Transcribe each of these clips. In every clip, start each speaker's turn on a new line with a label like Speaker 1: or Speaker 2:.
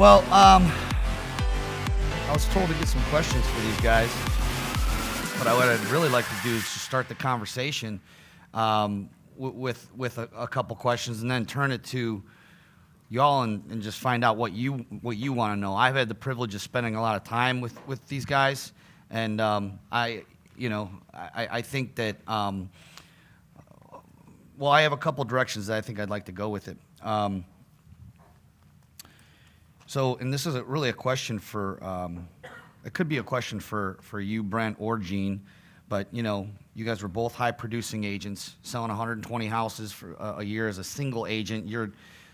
Speaker 1: Well, I was told to get some questions for these guys, but what I'd really like to do is just start the conversation with a couple questions, and then turn it to y'all and just find out what you want to know. I've had the privilege of spending a lot of time with these guys, and I think that I have a couple directions that I think I'd like to go with it. And this is really a question for, it could be a question for you, Brent, or Gene, but you guys were both high-producing agents, selling 120 houses for a year as a single agent. Your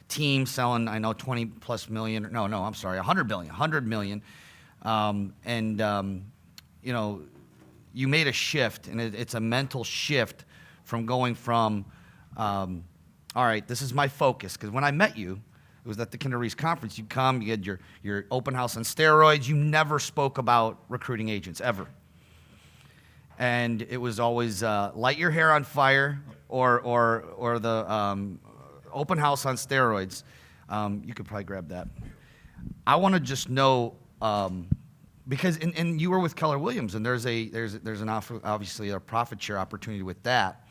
Speaker 1: team selling, I know, 20+ million. No, I'm sorry, 100 million. You made a shift, and it's a mental shift from going from, all right, this is my focus, because when I met you, it was at the Kinder Reese conference. You'd come, you had your open house on steroids. You never spoke about recruiting agents, ever. And it was always light your hair on fire or the open house on steroids. You could probably grab that. I want to just know, because and you were with Keller Williams, and there's obviously a profit share opportunity with that.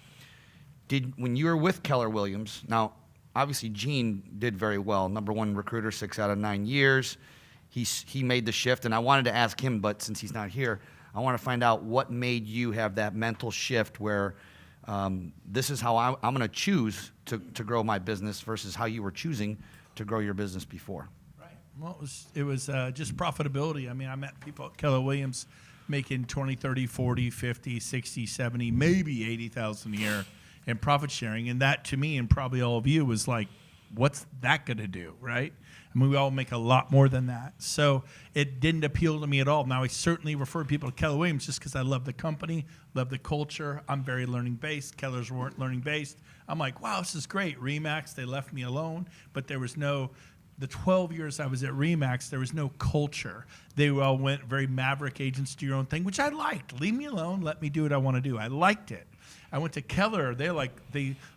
Speaker 1: When you were with Keller Williams, now, obviously, Gene did very well. #1 recruiter, 6 out of 9 years. He made the shift, and I wanted to ask him, but since he's not here, I want to find out what made you have that mental shift where this is how I'm going to choose to grow my business versus how you were choosing to grow your business before.
Speaker 2: Right. Well, it was just profitability. I mean, I met people at Keller Williams making 20, 30, 40, 50, 60, 70, maybe 80,000 a year. And profit sharing, and that to me and probably all of you was like, what's that going to do, right? I mean, we all make a lot more than that. So it didn't appeal to me at all. Now, I certainly refer people to Keller Williams just because I love the company, love the culture. I'm very learning-based. Kellers weren't learning-based. I'm like, wow, this is great. RE/MAX, they left me alone, but there was the 12 years I was at RE/MAX, there was no culture. They all went very maverick agents, do your own thing, which I liked. Leave me alone. Let me do what I want to do. I liked it. I went to Keller. They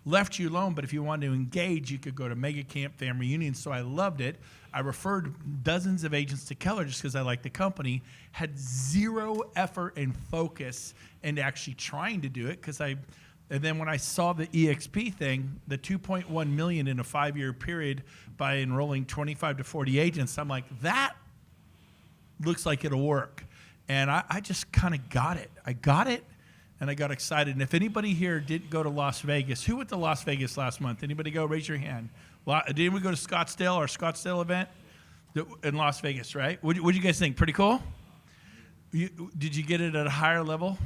Speaker 2: left you alone, but if you wanted to engage, you could go to mega camp, family reunions. So I loved it. I referred dozens of agents to Keller just because I liked the company. Had zero effort and focus into actually trying to do it and then when I saw the eXp thing, the $2.1 million in a 5-year period by enrolling 25 to 40 agents, I'm like, that looks like it'll work. And I just kind of got it. I got it. And I got excited. And if anybody here didn't go to Las Vegas, who went to Las Vegas last month? Anybody go? Raise your hand. Did anyone go to Scottsdale, our Scottsdale event in Las Vegas, right? What do you guys think? Pretty cool? Did you get it at a higher level?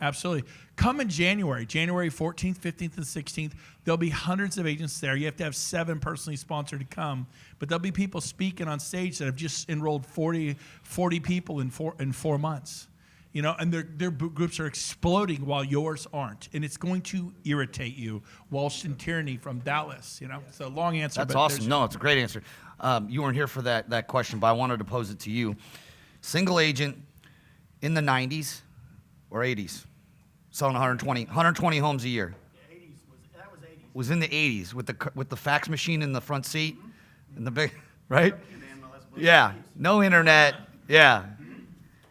Speaker 2: Absolutely. Come in January 14th, 15th, and 16th. There'll be hundreds of agents there. You have to have 7 personally sponsored to come. But there'll be people speaking on stage that have just enrolled 40 people in 4 months. And their groups are exploding while yours aren't. And it's going to irritate you. Walsh and Tierney from Dallas, It's a long answer.
Speaker 1: That's awesome. No, it's a great answer. You weren't here for that question, but I wanted to pose it to you. Single agent in the 90s or 80s, selling 120 homes a year.
Speaker 3: Yeah, 80s. That was 80s.
Speaker 1: Was in the 80s with the fax machine in the front seat and the big, right? Yeah, no internet. Yeah.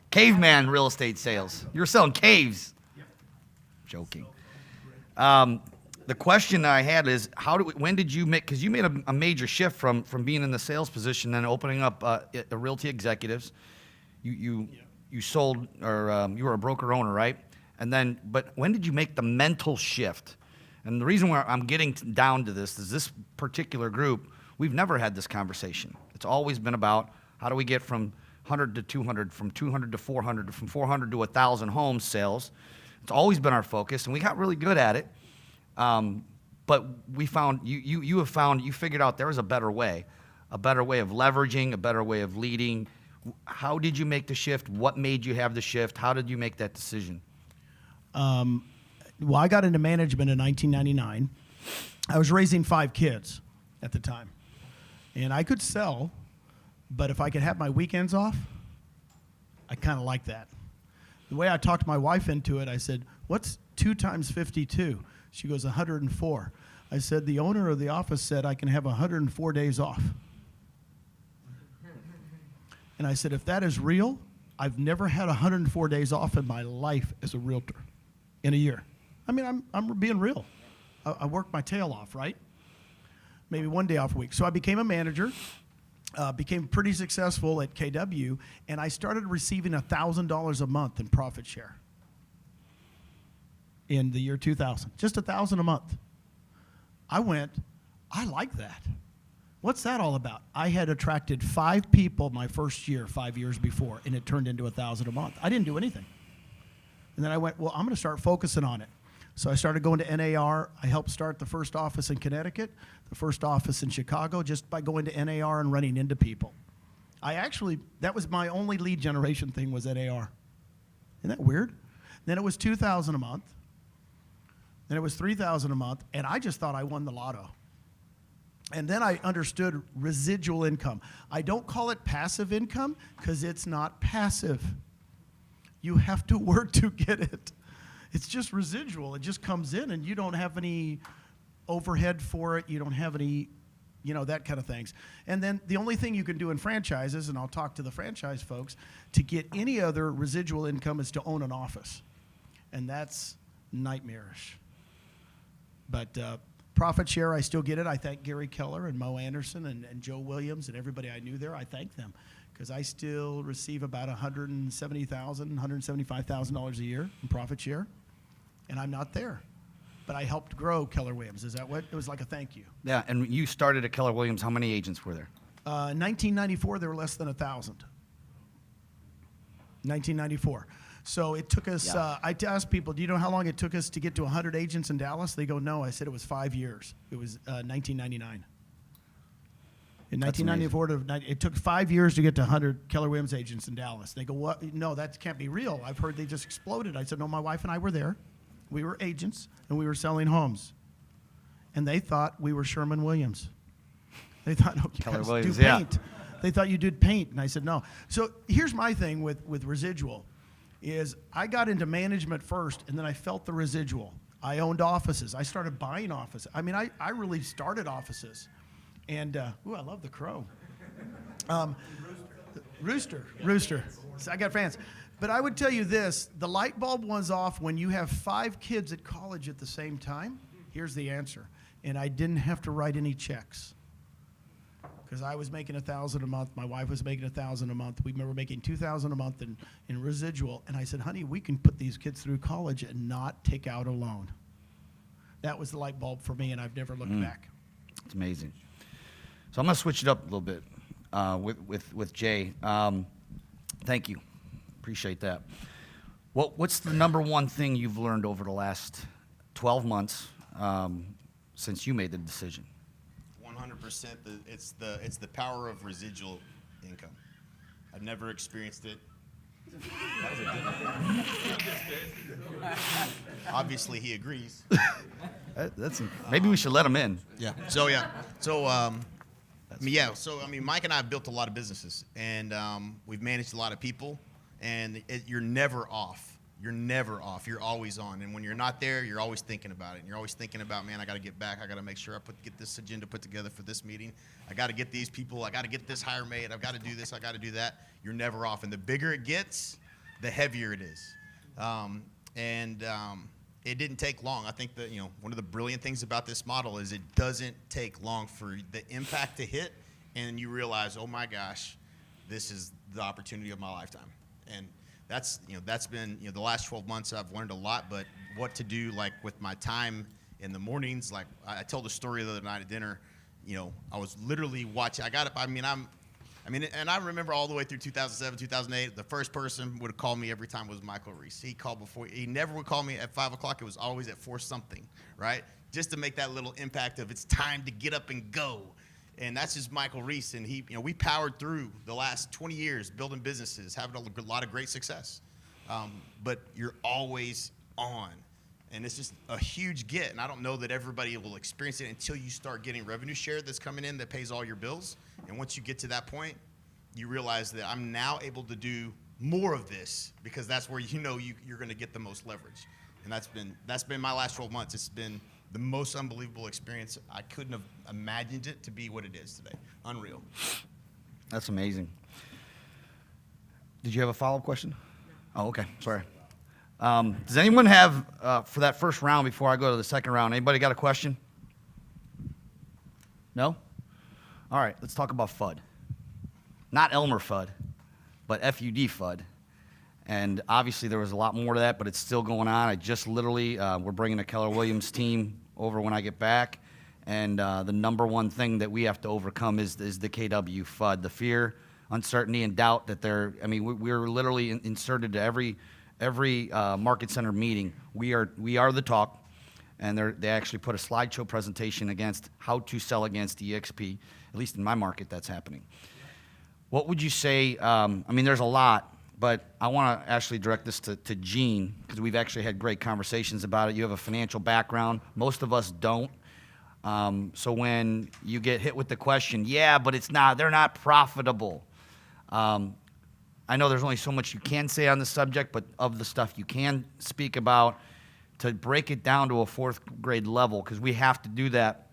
Speaker 1: Caveman real estate sales. You were selling caves.
Speaker 3: Yep.
Speaker 1: Joking. The question I had is, when did you make, because you made a major shift from being in the sales position and opening up the Realty Executives. You sold, or you were a broker owner, right? But when did you make the mental shift? And the reason why I'm getting down to this is this particular group, we've never had this conversation. It's always been about how do we get from 100 to 200, from 200 to 400, from 400 to 1,000 homes sales. It's always been our focus, and we got really good at it. But we found, you figured out there was a better way of leveraging, a better way of leading. How did you make the shift? What made you have the shift? How did you make that decision?
Speaker 3: Well, I got into management in 1999. I was raising 5 kids at the time. And I could sell, but if I could have my weekends off, I kind of like that. The way I talked my wife into it, I said, what's 2 times 52? She goes, 104. I said, the owner of the office said I can have 104 days off. And I said, if that is real, I've never had 104 days off in my life as a realtor in a year. I mean, I'm being real. I work my tail off, right? Maybe one day off a week. So I became a manager, became pretty successful at KW, and I started receiving $1,000 a month in profit share in the year 2000. Just $1,000 a month. I went, I like that. What's that all about? I had attracted 5 people my first year, 5 years before, and it turned into $1,000 a month. I didn't do anything. And then I went, well, I'm going to start focusing on it. So I started going to NAR. I helped start the first office in Connecticut, the first office in Chicago, just by going to NAR and running into people. That was my only lead generation thing, was NAR. Isn't that weird? Then it was $2,000 a month. Then it was $3,000 a month, and I just thought I won the lotto. And then I understood residual income. I don't call it passive income because it's not passive. You have to work to get it. It's just residual. It just comes in, and you don't have any overhead for it. You don't have any, that kind of things. And then the only thing you can do in franchises, and I'll talk to the franchise folks, to get any other residual income is to own an office. And that's nightmarish. But profit share, I still get it. I thank Gary Keller and Mo Anderson and Joe Williams and everybody I knew there. I thank them because I still receive about $170,000, $175,000 a year in profit share, and I'm not there. But I helped grow Keller Williams. Is that what? It was like a thank you.
Speaker 1: Yeah, and you started at Keller Williams. How many agents were there?
Speaker 3: 1994, there were less than 1,000. 1994. So it took us, I asked people, do you know how long it took us to get to 100 agents in Dallas? They go, no. I said it was 5 years. It was 1999. In 1994, it took 5 years to get to 100 Keller Williams agents in Dallas. They go, what? No, that can't be real. I've heard they just exploded. I said, no, my wife and I were there. We were agents, and we were selling homes. And they thought we were Sherman-Williams. They thought, no, you guys do paint. They thought you did paint. And I said, no. So here's my thing with residual. Is I got into management first, and then I felt the residual. I owned offices. I started buying offices. I mean, I really started offices. And, I love the crow. Rooster. So I got fans. But I would tell you this, the light bulb was off when you have 5 kids at college at the same time. Here's the answer. And I didn't have to write any checks. Because I was making $1,000 a month, my wife was making $1,000 a month. We were making $2,000 a month in residual, and I said, honey, we can put these kids through college and not take out a loan. That was the light bulb for me, and I've never looked back.
Speaker 1: It's amazing. So I'm going to switch it up a little bit with Jay. Thank you. Appreciate that. What's the number one thing you've learned over the last 12 months since you made the decision?
Speaker 4: 100%. It's the power of residual income. I've never experienced it. That was a good. Obviously, he agrees.
Speaker 1: Maybe we should let him in.
Speaker 4: Yeah. So Mike and I have built a lot of businesses, and we've managed a lot of people, and you're never off. You're never off. You're always on. And when you're not there, you're always thinking about it. And you're always thinking about, man, I got to get back. I got to make sure get this agenda put together for this meeting. I got to get these people. I got to get this hire made. I've got to do this. I got to do that. You're never off. And the bigger it gets, the heavier it is. It didn't take long. I think that, one of the brilliant things about this model is it doesn't take long for the impact to hit, and you realize, oh my gosh, this is the opportunity of my lifetime. And that's been, the last 12 months I've learned a lot, but what to do, like, with my time in the mornings, like, I told the story the other night at dinner, I was literally watching, and I remember all the way through 2007, 2008, the first person would have called me every time was Michael Reese. He never would call me at 5 o'clock, it was always at 4 something, right? Just to make that little impact of it's time to get up and go. And that's just Michael Reese, and we powered through the last 20 years building businesses, having a lot of great success. But you're always on, and it's just a huge get. And I don't know that everybody will experience it until you start getting revenue share that's coming in that pays all your bills. And once you get to that point, you realize that I'm now able to do more of this because that's where you're going to get the most leverage. And that's been my last 12 months. It's been the most unbelievable experience. I couldn't have imagined it to be what it is today. Unreal.
Speaker 1: That's amazing. Did you have a follow-up question? Oh, okay. Sorry. Does anyone have, for that first round before I go to the second round, anybody got a question? No? All right, let's talk about FUD. Not Elmer FUD, but FUD FUD. And obviously there was a lot more to that, but it's still going on. I just literally, we're bringing a Keller Williams team over when I get back. And the number one thing that we have to overcome is the KW FUD, the fear, uncertainty, and doubt that they're, I mean, we're literally inserted to every market center meeting. We are the talk. And they actually put a slideshow presentation against how to sell against eXp. At least in my market, that's happening. What would you say? I mean, there's a lot, but I want to actually direct this to Gene, because we've actually had great conversations about it. You have a financial background. Most of us don't. So when you get hit with the question, yeah, but they're not profitable. I know there's only so much you can say on the subject, but of the stuff you can speak about, to break it down to a fourth grade level, because we have to do that,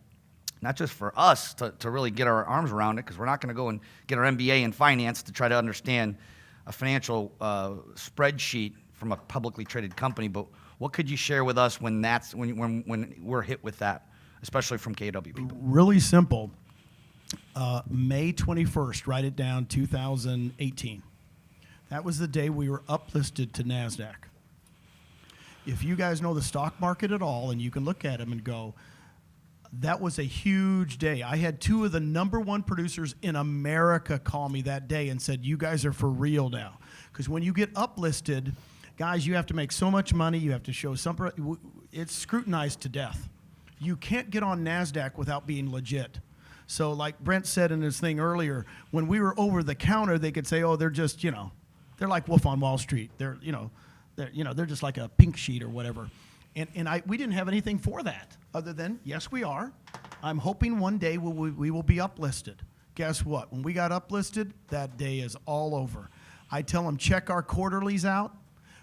Speaker 1: not just for us to really get our arms around it, because we're not going to go and get our MBA in finance to try to understand a financial spreadsheet from a publicly traded company. But what could you share with us when we're hit with that, especially from KW people?
Speaker 3: Really simple. May 21st, write it down, 2018. That was the day we were uplisted to NASDAQ. If you guys know the stock market at all, and you can look at them and go, that was a huge day. I had two of the number one producers in America call me that day and said, you guys are for real now. Because when you get uplisted, guys, you have to make so much money. You have to show some, it's scrutinized to death. You can't get on NASDAQ without being legit. So like Brent said in his thing earlier, when we were over the counter, they could say, oh, they're just, they're like Wolf on Wall Street. They're just like a pink sheet or whatever. And we didn't have anything for that other than, yes, we are. I'm hoping one day we will be uplisted. Guess what? When we got uplisted, that day is all over. I tell them, check our quarterlies out.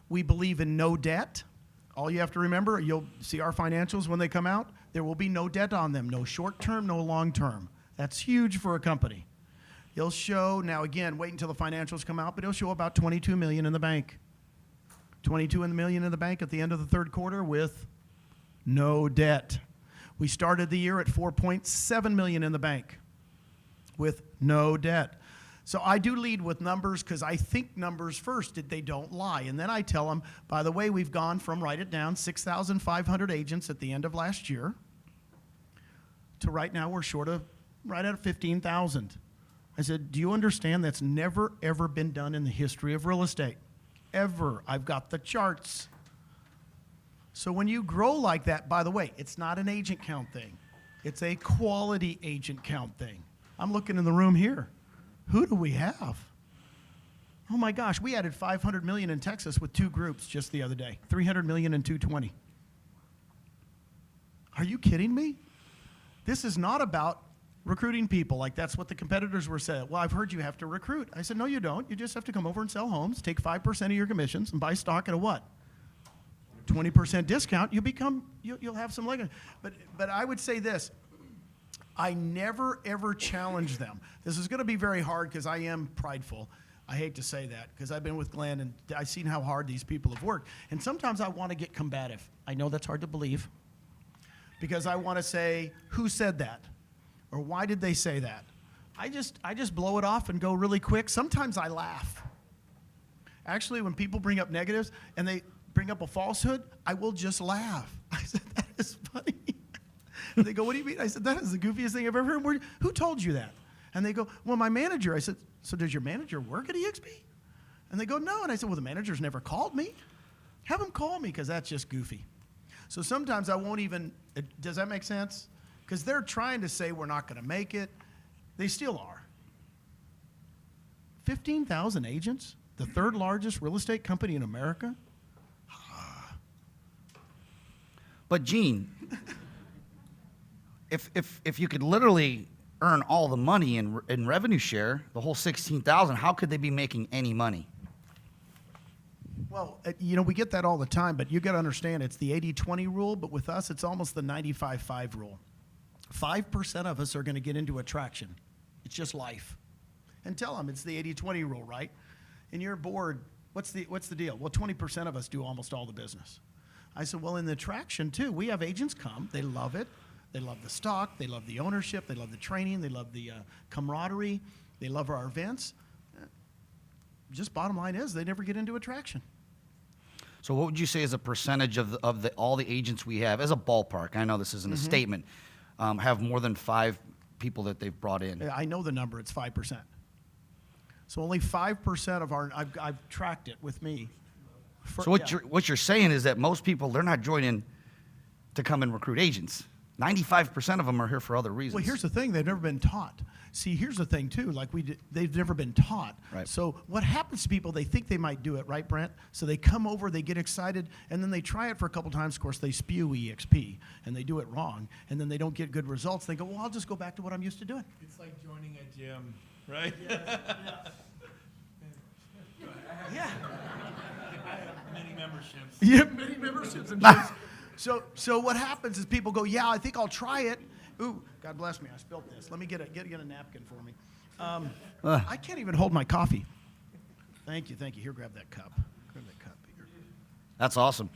Speaker 3: We believe in no debt. All you have to remember, you'll see our financials when they come out. There will be no debt on them, no short term, no long term. That's huge for a company. It'll show, now again, wait until the financials come out, but it'll show about $22 million in the bank. $22 million in the bank at the end of the third quarter with no debt. We started the year at $4.7 million in the bank with no debt. So I do lead with numbers because I think numbers first. They don't lie. And then I tell them, by the way, we've gone from, write it down, 6,500 agents at the end of last year to right now we're short of right at 15,000. I said, do you understand that's never, ever been done in the history of real estate? Ever. I've got the charts. So when you grow like that, by the way, it's not an agent count thing. It's a quality agent count thing. I'm looking in the room here. Who do we have? Oh my gosh, we added 500 million in Texas with two groups just the other day. 300 million and 220. Are you kidding me? This is not about recruiting people. Like that's what the competitors were saying. Well, I've heard you have to recruit. I said, no, you don't. You just have to come over and sell homes, take 5% of your commissions, and buy stock at a what? 20% discount. You'll have some legs. But I would say this. I never, ever challenge them. This is going to be very hard because I am prideful. I hate to say that because I've been with Glenn and I've seen how hard these people have worked. And sometimes I want to get combative. I know that's hard to believe because I want to say, who said that? Or why did they say that? I just blow it off and go really quick. Sometimes I laugh. Actually, when people bring up negatives and they bring up a falsehood, I will just laugh. I said, that is funny. And they go, what do you mean? I said, that is the goofiest thing I've ever heard. Who told you that? And they go, well, my manager. I said, so does your manager work at eXp? And they go, no. And I said, well, the manager's never called me. Have him call me because that's just goofy. So sometimes I won't even, does that make sense? Because they're trying to say we're not going to make it. They still are. 15,000 agents, the third largest real estate company in America.
Speaker 1: But Gene, if you could literally earn all the money in revenue share, the whole 16,000, how could they be making any money?
Speaker 3: Well, we get that all the time, but you got to understand it's the 80-20 rule, but with us, it's almost the 95-5 rule. 5% of us are going to get into attraction. It's just life. And tell them it's the 80-20 rule, right? and you're bored, what's the deal? Well, 20% of us do almost all the business. I said, well, in the attraction too, we have agents come, they love it. They love the stock, they love the ownership, they love the training, they love the camaraderie, they love our events. Just bottom line is they never get into attraction.
Speaker 1: So what would you say is a percentage of all the agents we have, as a ballpark, I know this isn't a statement, have more than 5 people that they've brought in?
Speaker 3: I know the number, it's 5%. So only 5% of our, I've tracked it with me.
Speaker 1: So what you're saying is that most people, they're not joining to come and recruit agents. 95% of them are here for other reasons.
Speaker 3: Well, here's the thing, they've never been taught. See, here's the thing too, they've never been taught.
Speaker 1: Right.
Speaker 3: So what happens to people, they think they might do it, right, Brent? So they come over, they get excited, and then they try it for a couple times. Of course, they spew eXp, and they do it wrong, and then they don't get good results. They go, well, I'll just go back to what I'm used to doing.
Speaker 2: It's like joining a gym, right?
Speaker 3: Yeah.
Speaker 2: I have many memberships.
Speaker 3: Yeah, many memberships and gyms. So what happens is people go, yeah, I think I'll try it. Ooh, God bless me, I spilled this. Let me get a napkin for me. I can't even hold my coffee. Thank you. Here, grab that cup. Grab that cup here.
Speaker 1: That's awesome.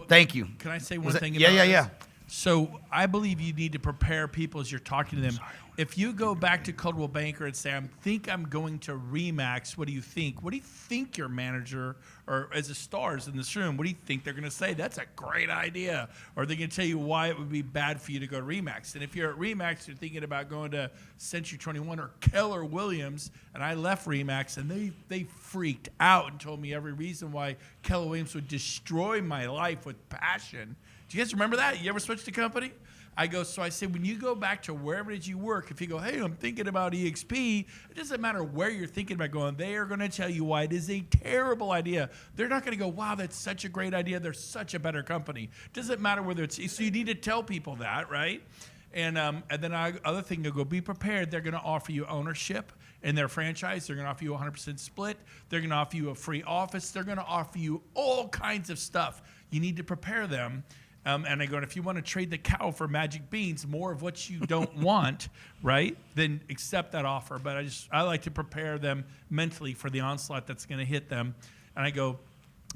Speaker 1: Thank you.
Speaker 2: Can I say one
Speaker 1: Was
Speaker 2: thing
Speaker 1: it-
Speaker 2: about
Speaker 1: Yeah.
Speaker 2: this? So I believe you need to prepare people as you're talking to them. If you go back to Coldwell Banker and say, I'm going to RE/MAX, what do you think? What do you think your manager, or as the stars in this room, what do you think they're going to say? That's a great idea. Or they're going to tell you why it would be bad for you to go to RE/MAX. And if you're at RE/MAX, you're thinking about going to Century 21 or Keller Williams, and I left RE/MAX, and they freaked out and told me every reason why Keller Williams would destroy my life with passion. Do you guys remember that? You ever switched to company? So I said, when you go back to wherever it is you work, if you go, hey, I'm thinking about eXp, it doesn't matter where you're thinking about going. They are going to tell you why it is a terrible idea. They're not going to go, wow, that's such a great idea. They're such a better company. Doesn't matter whether it's, so you need to tell people that, right? And then other thing, you'll go, be prepared. They're going to offer you ownership in their franchise. They're going to offer you a 100% split. They're going to offer you a free office. They're going to offer you all kinds of stuff. You need to prepare them. And I go, and if you want to trade the cow for magic beans, more of what you don't want, right, then accept that offer. But I like to prepare them mentally for the onslaught that's going to hit them. And I go,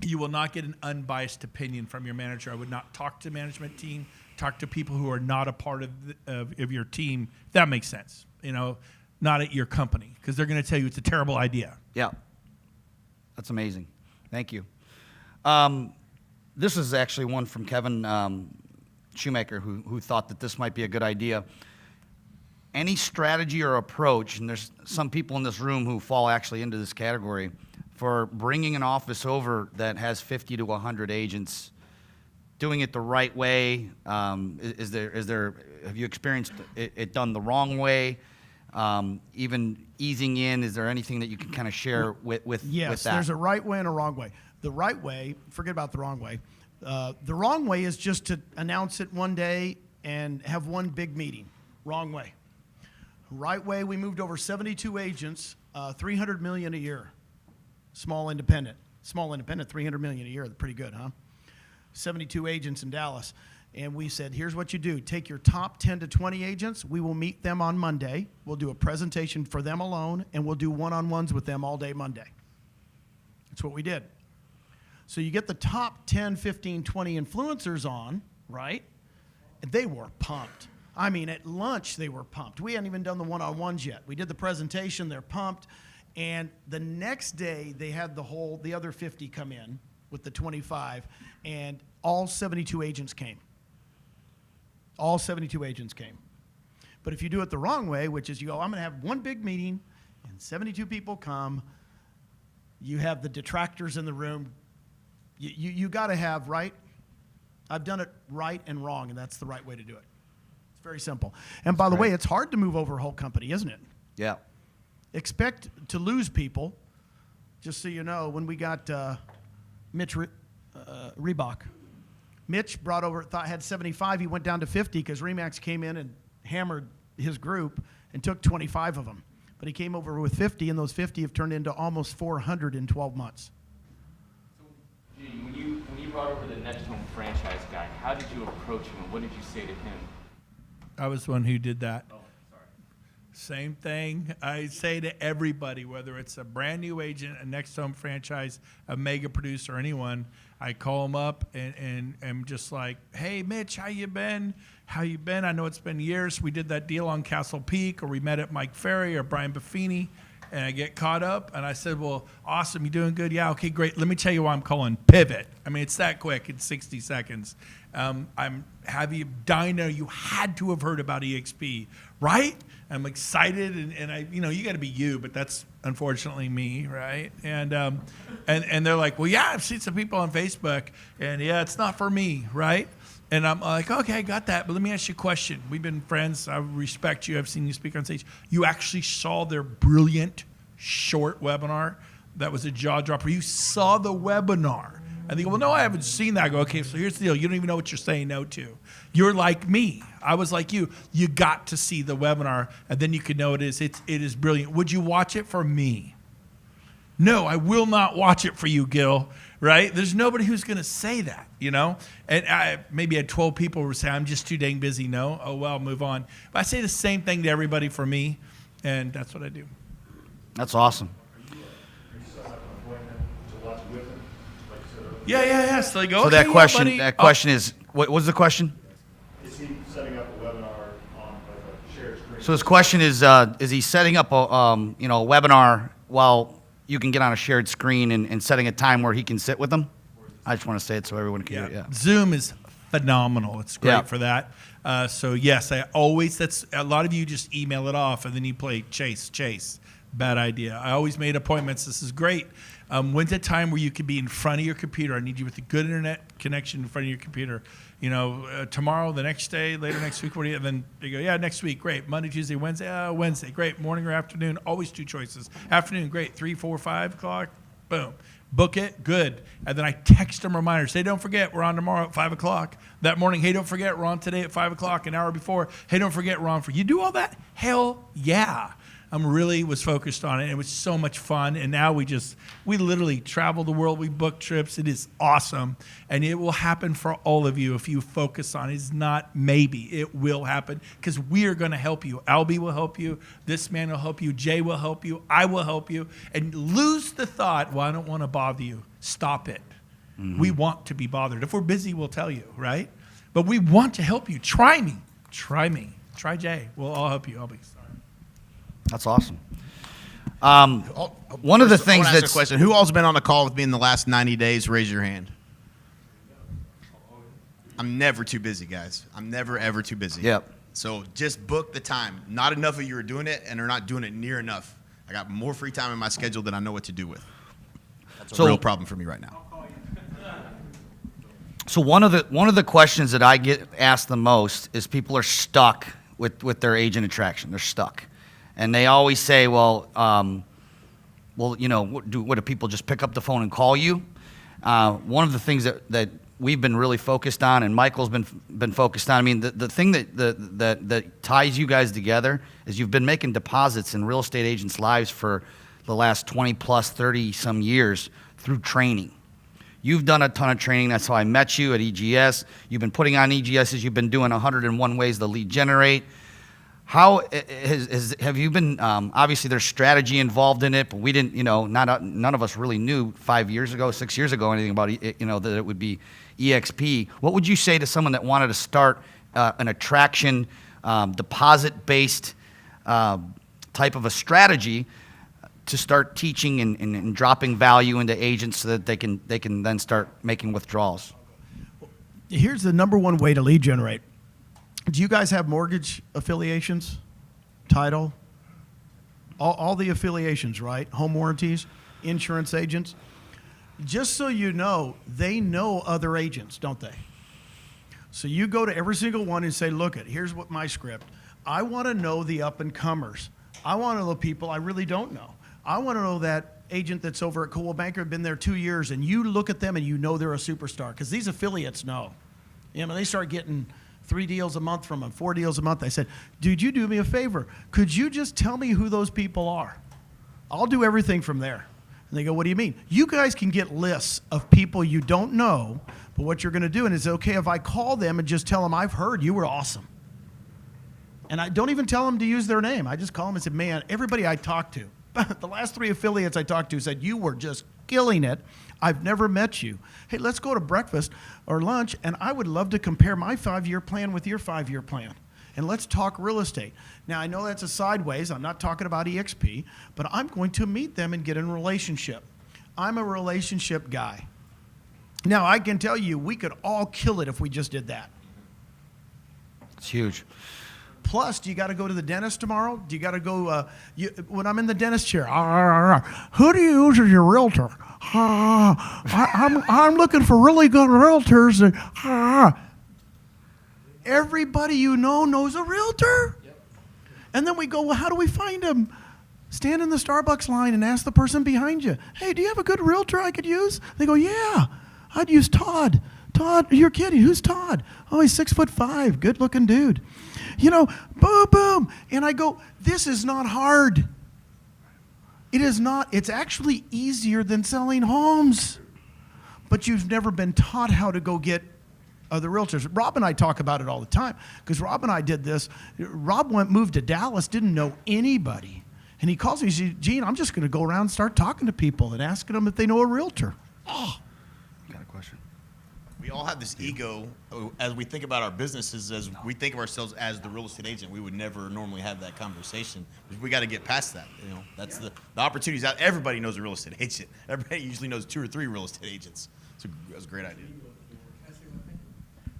Speaker 2: you will not get an unbiased opinion from your manager. I would not talk to the management team, talk to people who are not a part of your team. If that makes sense, not at your company, because they're going to tell you it's a terrible idea.
Speaker 1: Yeah. That's amazing. Thank you. This is actually one from Kevin Shoemaker, who thought that this might be a good idea. Any strategy or approach, and there's some people in this room who fall actually into this category, for bringing an office over that has 50 to 100 agents, doing it the right way? Have you experienced it done the wrong way? Even easing in, is there anything that you can kind of share with that?
Speaker 3: Yes, there's a right way and a wrong way. The right way, forget about the wrong way. The wrong way is just to announce it one day and have one big meeting. Wrong way. Right way, we moved over 72 agents, $300 million a year. Small independent, $300 million a year. Pretty good, huh? 72 agents in Dallas. And we said, here's what you do. Take your top 10 to 20 agents. We will meet them on Monday. We'll do a presentation for them alone, and we'll do one-on-ones with them all day Monday. That's what we did. So you get the top 10, 15, 20 influencers on, right? And they were pumped. I mean, at lunch, they were pumped. We hadn't even done the one-on-ones yet. We did the presentation. They're pumped. And the next day, they had the other 50 come in with the 25, and all 72 agents came. All 72 agents came. But if you do it the wrong way, which is you go, I'm going to have one big meeting, and 72 people come, you have the detractors in the room. You got to have, right? I've done it right and wrong, and that's the right way to do it. It's very simple. And by the way, it's hard to move over a whole company, isn't it?
Speaker 1: Yeah.
Speaker 3: Expect to lose people. Just so you know, when we got Mitch Reebok, Mitch brought over, had 75. He went down to 50 because RE/MAX came in and hammered his group and took 25 of them. But he came over with 50, and those 50 have turned into almost 400 in 12 months.
Speaker 5: When you brought over the Next Home franchise guy, how did you approach him, and what did you say to him?
Speaker 2: I was the one who did that.
Speaker 5: Oh, sorry.
Speaker 2: Same thing I say to everybody, whether it's a brand new agent, a next home franchise, a mega producer, anyone. I call them up and I'm just like, hey, Mitch, how you been? How you been? I know it's been years. We did that deal on Castle Peak, or we met at Mike Ferry or Brian Buffini, and I get caught up. And I said, well, awesome. You doing good? Yeah, okay, great. Let me tell you why I'm calling. Pivot. I mean, it's that quick. It's 60 seconds. I'm happy. Dino, you had to have heard about eXp, right? I'm excited, and I, you got to be you, but that's unfortunately me, right? And they're like, well, yeah, I've seen some people on Facebook, and yeah, it's not for me, right? And I'm like, okay, I got that, but let me ask you a question. We've been friends. I respect you. I've seen you speak on stage. You actually saw their brilliant short webinar that was a jaw dropper. You saw the webinar. And they go, well, no, I haven't seen that. I go, okay, so here's the deal. You don't even know what you're saying no to. You're like me. I was like you. You got to see the webinar, and then you could know it is brilliant. Would you watch it for me? No, I will not watch it for you, Gil, right? There's nobody who's going to say that, And I maybe had 12 people who say, I'm just too dang busy. No? Oh, well, move on. But I say the same thing to everybody for me, and that's what I do.
Speaker 1: That's awesome.
Speaker 2: Yeah. So they go,
Speaker 1: So
Speaker 2: okay,
Speaker 1: that question,
Speaker 2: buddy.
Speaker 1: is, what was the question?
Speaker 6: Is he setting up a webinar on like a shared screen?
Speaker 1: So his question is he setting up a webinar while you can get on a shared screen and setting a time where he can sit with them? I just want to say it so everyone can hear it. Yeah.
Speaker 2: Zoom is phenomenal. It's great
Speaker 1: Yeah.
Speaker 2: for that. So yes, that's a lot of you just email it off and then you play chase. Bad idea. I always made appointments. This is great. When's a time where you could be in front of your computer? I need you with a good internet connection in front of your computer. Tomorrow, the next day, later next week, and then they go, yeah, next week, great. Monday, Tuesday, Wednesday, Wednesday, great. Morning or afternoon, always two choices. Afternoon, great. 3, 4, 5 o'clock, boom. Book it, good. And then I text them reminders. Hey, don't forget, we're on tomorrow at 5 o'clock. That morning, hey, don't forget, we're on today at 5 o'clock, an hour before. Hey, don't forget, we're on for. You do all that? Hell yeah. I'm really was focused on it. It was so much fun. And now we literally travel the world. We book trips. It is awesome. And it will happen for all of you if you focus on it. It's not maybe. It will happen because we are going to help you. Albie will help you. This man will help you. Jay will help you. I will help you. And lose the thought, well, I don't want to bother you. Stop it. Mm-hmm. We want to be bothered. If we're busy, we'll tell you, right? But we want to help you. Try me. Try Jay. We'll all help you. Albie.
Speaker 1: That's awesome. One of the things
Speaker 4: that's a question. Who all's been on a call with me in the last 90 days? Raise your hand. I'm never too busy, guys. I'm never, ever too busy.
Speaker 1: Yep.
Speaker 4: So just book the time. Not enough of you are doing it and are not doing it near enough. I got more free time in my schedule than I know what to do with. That's a real problem for me right now.
Speaker 1: So one of the questions that I get asked the most is people are stuck with their agent attraction. They're stuck. And they always say, what do people just pick up the phone and call you? One of the things that we've been really focused on, and Michael's been focused on. I mean, the thing that ties you guys together is you've been making deposits in real estate agents' lives for the last 20 plus 30 some years through training. You've done a ton of training. That's how I met you at EGS. You've been putting on EGSs. You've been doing 101 ways to lead generate. How have you been? Obviously, there's strategy involved in it, but we didn't. None of us really knew 5 years ago, 6 years ago, anything about it. That it would be eXp. What would you say to someone that wanted to start an attraction deposit-based type of a strategy to start teaching and dropping value into agents so that they can then start making withdrawals?
Speaker 3: Here's the number one way to lead generate. Do you guys have mortgage affiliations, title, all the affiliations, right? Home warranties, insurance agents. Just so you know, they know other agents, don't they? So you go to every single one and say, look, here's what my script. I want to know the up-and-comers. I want to know people I really don't know. I want to know that agent that's over at Coldwell Banker, been there 2 years, and you look at them and you know they're a superstar because these affiliates know. They start getting 3 deals a month from them, 4 deals a month. I said, dude, you do me a favor. Could you just tell me who those people are? I'll do everything from there. And they go, what do you mean? You guys can get lists of people you don't know, but what you're going to do, and it's okay if I call them and just tell them, I've heard you were awesome. And I don't even tell them to use their name. I just call them and say, man, everybody I talked to, the last 3 affiliates I talked to said, you were just killing it. I've never met you. Hey, let's go to breakfast or lunch, and I would love to compare my 5-year plan with your 5-year plan. And let's talk real estate. Now, I know that's a sideways. I'm not talking about eXp, but I'm going to meet them and get in a relationship. I'm a relationship guy. Now, I can tell you, we could all kill it if we just did that.
Speaker 1: It's huge.
Speaker 3: Plus, do you got to go to the dentist tomorrow? Do you got to go, when I'm in the dentist chair, who do you use as your realtor? I'm looking for really good realtors. Everybody you know knows a realtor. Yep. And then we go, well, how do we find them? Stand in the Starbucks line and ask the person behind you, hey, do you have a good realtor I could use? They go, yeah, I'd use Todd. Todd, you're kidding. Who's Todd? Oh, he's 6'5", good-looking dude. You know, boom, boom. And I go, this is not hard. It is not. It's actually easier than selling homes. But you've never been taught how to go get other realtors. Rob and I talk about it all the time because Rob and I did this. Rob moved to Dallas, didn't know anybody. And he calls me, he says, Gene, I'm just going to go around and start talking to people and asking them if they know a realtor. Oh.
Speaker 1: Got a question?
Speaker 4: We all have this ego as we think about our businesses, as we think of ourselves as the real estate agent. We would never normally have that conversation. We got to get past that. You know, that's the opportunities out. Everybody knows a real estate agent. Everybody usually knows 2 or 3 real estate agents. So that's a great idea.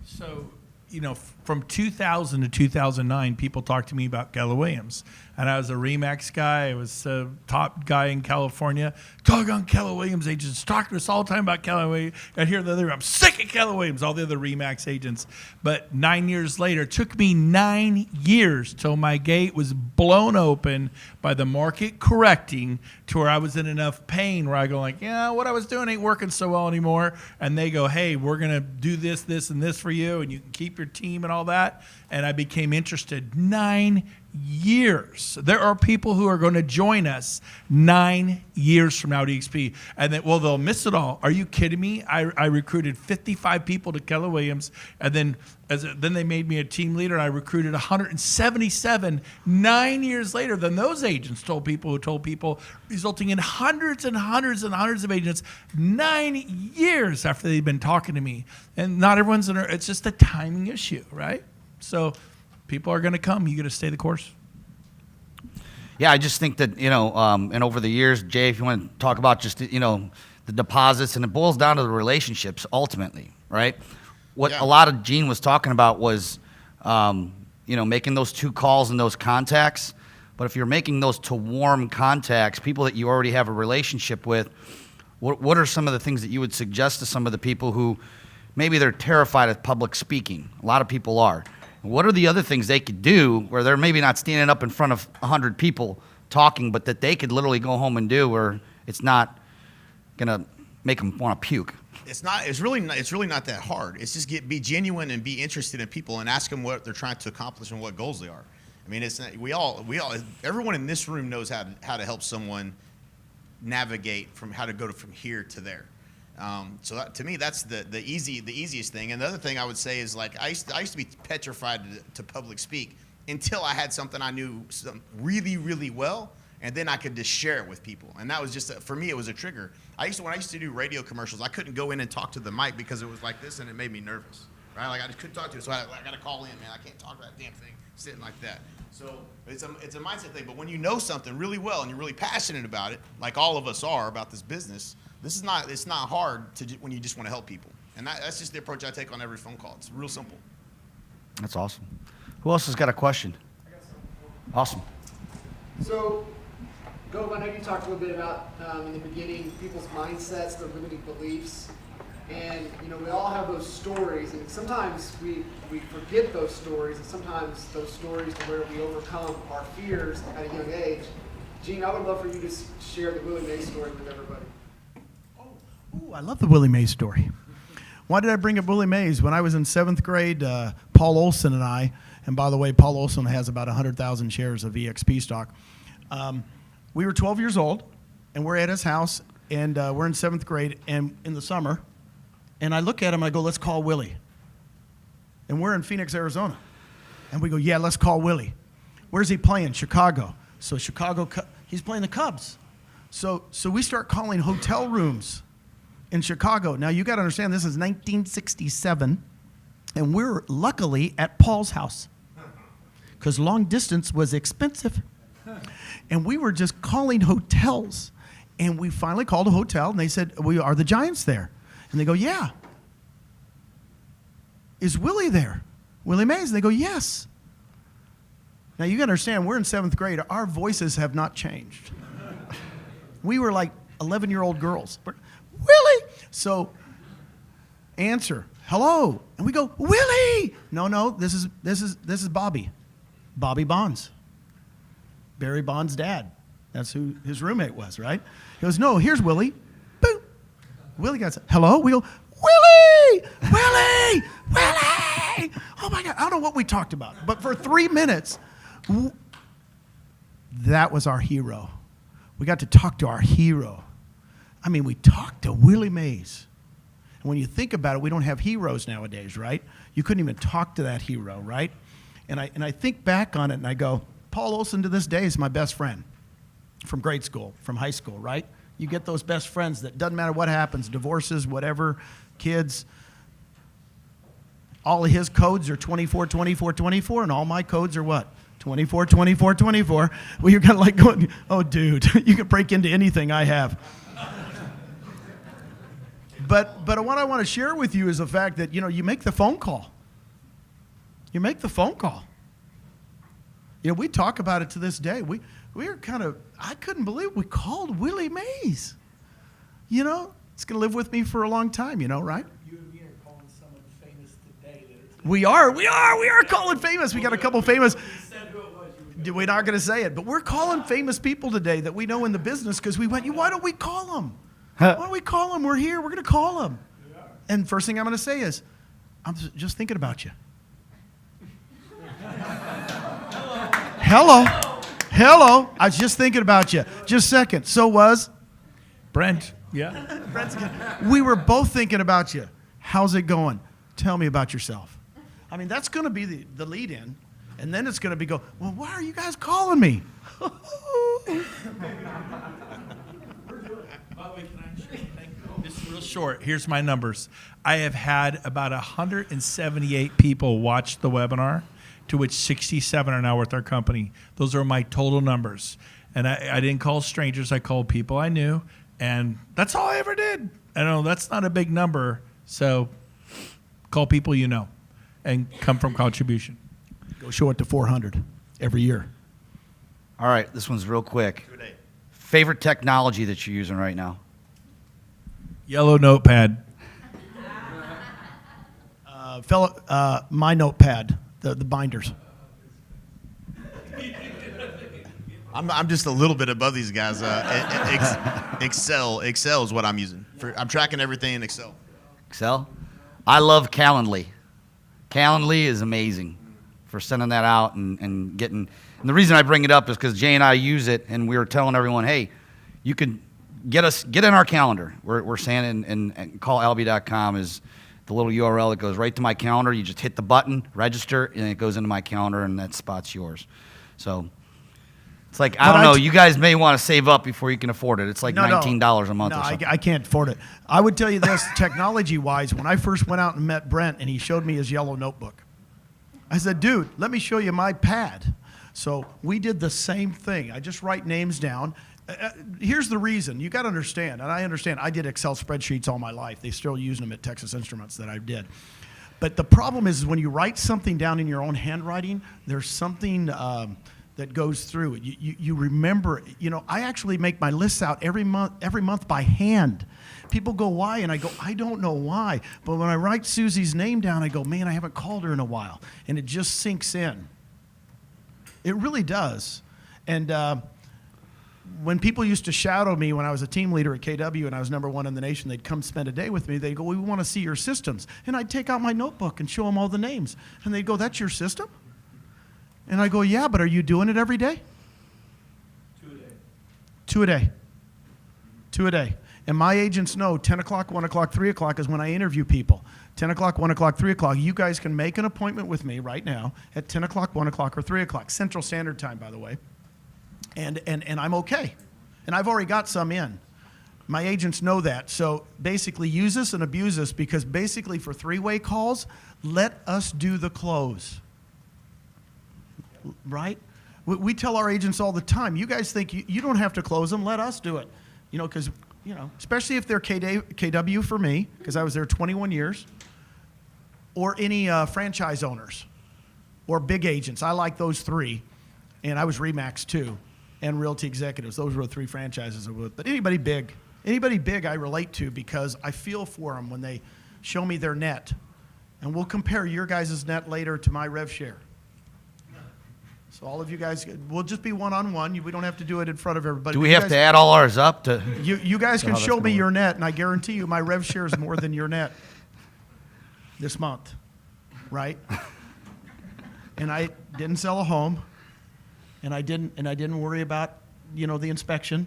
Speaker 2: So, you know, from 2000 to 2009, people talked to me about Keller Williams. And I was a RE/MAX guy. I was a top guy in California. Doggone Keller Williams agents talk to us all the time about Keller Williams. And here the other, I'm sick of Keller Williams, all the other RE/MAX agents. But 9 years later, it took me 9 years till my gate was blown open by the market correcting to where I was in enough pain where I go like, yeah, what I was doing ain't working so well anymore. And they go, hey, we're going to do this, this, and this for you, and you can keep your team and all that. And I became interested. 9 years. There are people who are going to join us 9 years from now at eXp. And then, well, they'll miss it all. Are you kidding me? I recruited 55 people to Keller Williams, and then they made me a team leader, and I recruited 177 9 years later. Then those agents told people who told people, resulting in hundreds and hundreds and hundreds of agents 9 years after they've been talking to me. And not everyone's in it's just a timing issue, right? So people are going to come. You got to stay the course.
Speaker 1: Yeah, I just think that, you know, and over the years, Jay, if you want to talk about just, you know, the deposits, and it boils down to the relationships ultimately, right? What a lot of Gene was talking about was, you know, making those 2 calls and those contacts. But if you're making those to warm contacts, people that you already have a relationship with, what are some of the things that you would suggest to some of the people who maybe they're terrified of public speaking? A lot of people are. What are the other things they could do where they're maybe not standing up in front of 100 people talking, but that they could literally go home and do where it's not going to make them want to puke?
Speaker 4: It's really not that hard. It's just be genuine and be interested in people and ask them what they're trying to accomplish and what goals they are. I mean, it's not, everyone in this room knows how to help someone navigate from how to go from here to there. So that, to me, that's the easiest thing. And the other thing I would say is, like, I used to be petrified to public speak until I had something I knew really, really well, and then I could just share it with people. And that was just for me, it was a trigger. When I used to do radio commercials, I couldn't go in and talk to the mic because it was like this, and it made me nervous. Right? Like, I just couldn't talk to it, so I got to call in, man. I can't talk that damn thing sitting like that. So it's a mindset thing. But when you know something really well and you're really passionate about it, like all of us are about this business, it's not hard when you just want to help people. And that's just the approach I take on every phone call. It's real simple.
Speaker 1: That's awesome. Who else has got a question? Awesome.
Speaker 7: So, Gove, I know you talked a little bit about in the beginning people's mindsets, their limiting beliefs, and you know we all have those stories, and sometimes we forget those stories, and sometimes those stories to where we overcome our fears at a young age. Gene, I would love for you to share the Willie Mays story with everybody.
Speaker 3: Ooh, I love the Willie Mays story. Why did I bring up Willie Mays? When I was in 7th grade, Paul Olson and I, and by the way, Paul Olson has about 100,000 shares of eXp stock. We were 12 years old, and we're at his house, and we're in 7th grade, and in the summer, and I look at him, I go, let's call Willie. And we're in Phoenix, Arizona. And we go, yeah, let's call Willie. Where's he playing? Chicago. So he's playing the Cubs. So we start calling hotel rooms in Chicago. Now, you got to understand, this is 1967, and we're luckily at Paul's house because long distance was expensive. And we were just calling hotels. And we finally called a hotel, and they said, are the Giants there? And they go, yeah. Is Willie there? Willie Mays? And they go, yes. Now, you got to understand, we're in 7th grade. Our voices have not changed. We were like 11-year-old girls. Willie! So, answer, hello. And we go, Willie! No, this is Bobby. Bobby Bonds. Barry Bonds' dad. That's who his roommate was, right? He goes, no, here's Willie. Boom. Willie got, hello? We go, Willie! Willie! Willie! Oh my God, I don't know what we talked about. But for 3 minutes, that was our hero. We got to talk to our hero. I mean, we talked to Willie Mays. And when you think about it, we don't have heroes nowadays, right? You couldn't even talk to that hero, right? And I think back on it and I go, Paul Olson to this day is my best friend from grade school, from high school, right? You get those best friends that doesn't matter what happens, divorces, whatever, kids. All of his codes are 24, 24, 24, and all my codes are what? 24, 24, 24. Well, you're kind of like going, oh, dude, you can break into anything I have. But what I want to share with you is the fact that, you make the phone call. You make the phone call. We talk about it to this day. We were kind of, I couldn't believe we called Willie Mays. It's going to live with me for a long time, right?
Speaker 2: You and me are calling someone famous today.
Speaker 3: We are calling famous. We got a couple famous. We're not going to say it, but we're calling famous people today that we know in the business because we went, why don't we call them? Why don't we call them? We're here. We're going to call them. And first thing I'm going to say is, I'm just thinking about you. Hello. I was just thinking about you. Just a second. So was
Speaker 2: Brent. Yeah.
Speaker 3: we were both thinking about you. How's it going? Tell me about yourself. I mean, that's going to be the lead in. And then it's going to be well, why are you guys calling me?
Speaker 2: By the way, can I share something? Just real short. Here's my numbers. I have had about 178 people watch the webinar, to which 67 are now with our company. Those are my total numbers. And I didn't call strangers. I called people I knew. And that's all I ever did. I know that's not a big number. So call people you know and come from contribution.
Speaker 3: Go show it to 400 every year.
Speaker 1: All right, this one's real quick. Favorite technology that you're using right now?
Speaker 2: Yellow notepad.
Speaker 3: My notepad, the binders.
Speaker 4: I'm just a little bit above these guys. Excel is what I'm using. I'm tracking everything in Excel.
Speaker 1: Excel? I love Calendly. Calendly is amazing for sending that out and getting. And the reason I bring it up is because Jay and I use it, and we were telling everyone, hey, you can get in our calendar. We're saying, and callalby.com is the little URL that goes right to my calendar. You just hit the button, register, and it goes into my calendar, and that spot's yours. So it's like, I don't know, you guys may want to save up before you can afford it. It's like $19 a month or something.
Speaker 3: I can't afford it. I would tell you this, technology-wise, when I first went out and met Brent and he showed me his yellow notebook, I said, dude, let me show you my pad. So we did the same thing. I just write names down. Here's the reason. You got to understand, and I understand, I did Excel spreadsheets all my life. They still use them at Texas Instruments that I did. But the problem is when you write something down in your own handwriting, there's something that goes through it. You remember, I actually make my lists out every month by hand. People go, why? And I go, I don't know why. But when I write Susie's name down, I go, man, I haven't called her in a while. And it just sinks in. It really does. And when people used to shadow me when I was a team leader at KW and I was #1 in the nation, they'd come spend a day with me. They'd go, we want to see your systems. And I'd take out my notebook and show them all the names. And they'd go, that's your system? And I go, yeah, but are you doing it every day?
Speaker 2: 2 a day.
Speaker 3: 2 a day. 2 a day. And my agents know 10 o'clock, 1 o'clock, 3 o'clock is when I interview people. 10 o'clock, 1 o'clock, 3 o'clock. You guys can make an appointment with me right now at 10 o'clock, 1 o'clock, or 3 o'clock, Central Standard Time, by the way. And I'm okay. And I've already got some in. My agents know that. So basically, use us and abuse us, because basically for three-way calls, let us do the close. Right? We tell our agents all the time, you guys think you don't have to close them, let us do it. You know, because, you know, especially if they're KW for me, because I was there 21 years, or any franchise owners or big agents. I like those three. And I was Remax too, and Realty Executives. Those were the three franchises I was with. But anybody big I relate to, because I feel for them when they show me their net. And we'll compare your guys' net later to my rev share. So all of you guys, we'll just be one-on-one. We don't have to do it in front of everybody.
Speaker 1: Do we have to add all ours up to?
Speaker 3: You guys
Speaker 1: So
Speaker 3: can
Speaker 1: how that's
Speaker 3: show me
Speaker 1: gonna
Speaker 3: your
Speaker 1: work?
Speaker 3: net, and I guarantee you my rev share is more than your net this month, right? And I didn't sell a home, and I didn't worry about, you know, the inspection